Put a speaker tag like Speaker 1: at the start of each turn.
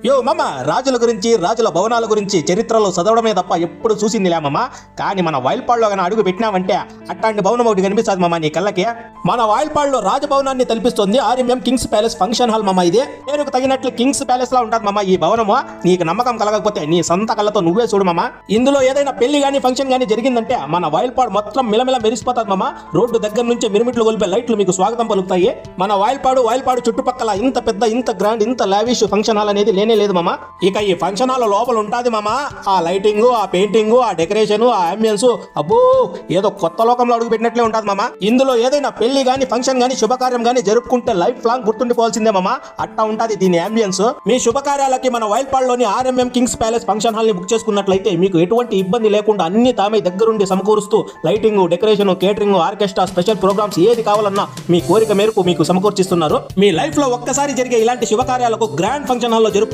Speaker 1: యో మమ్మ, రాజుల గురించి రాజుల భవనాల గురించి చరిత్రలో చదవడమే తప్ప ఎప్పుడు చూసింది లేమమ్మ. కానీ మన వాయిల్పాడులో కానీ అడుగు పెట్టినావంటే అట్లాంటి భవనం ఒకటి కనిపిస్తుంది మమ్మ నీ కళ్ళకి. మన వాయిల్పాడులో రాజభవనాన్ని తలపిస్తుంది RMM kings palace function hall మమ్మ. ఇదే పేరుకు తగినట్లు కింగ్స్ ప్యాలెస్ లా ఉంటుంది మమ్మ ఈ భవనము. నీకు నమ్మకం కలగకపోతే నీ సొంత కళ్ళతో నువ్వే చూడు మమ్మ. ఇందులో ఏదైనా పెళ్లి గానీ ఫంక్షన్ గానీ జరిగిందంటే మన వాయిల్పాడు మొత్తం మిలమిల మెరిసిపోతుంది మమ్మ. రోడ్డు దగ్గర నుంచి మిరుమిట్లు గొలిపే లైట్లు మీకు స్వాగతం పలుకుతాయి. మన వాయిల్పాడు చుట్టుపక్కల ఇంత పెద్ద, ఇంత గ్రాండ్, ఇంత లావిష్ ఫంక్షన్ హాల్ అనేది లేనే లేదు మామ. ఇక ఈ ఫంక్షన్ హాల్ లోపల ఉంటాది మామ. ఆ లైటింగ్, ఆ పెయింటింగ్, ఆ డెకరేషన్, ఆ అంబియన్స్, అబ్బో ఏదో కొత్త లోకంలో అడుగు పెట్టినట్లే ఉంటది మామ. ఇందులో ఏదైనా పెళ్లి గానీ ఫంక్షన్ గానీ శుభకార్యం గానీ జరుపుకుంటే లైఫ్ లాంగ్ గుర్తుండిపోవాల్సిందే మామ. అట్టా ఉంటది దీని అంబియన్స్. మీ శుభకార్యాలకి మన వాయిల్పాడులోని RMM kings palace function hall ని బుక్ చేసుకున్నట్లయితే మీకు ఎటువంటి ఇబ్బంది లేకుండా అన్ని తామే దగ్గరుండి సమకూరుస్తూ lighting, decoration, catering, orchestra, special programs ఏది కావాలన్నా మీ కోరిక మేరకు మీకు సమకూర్చిస్తున్నారు. మీ లైఫ్ లో ఒక్కసారి జరిగే ఇలాంటి శుభకార్యాలకు గ్రాండ్ ఫంక్షన్ హాల్ లో జరుపు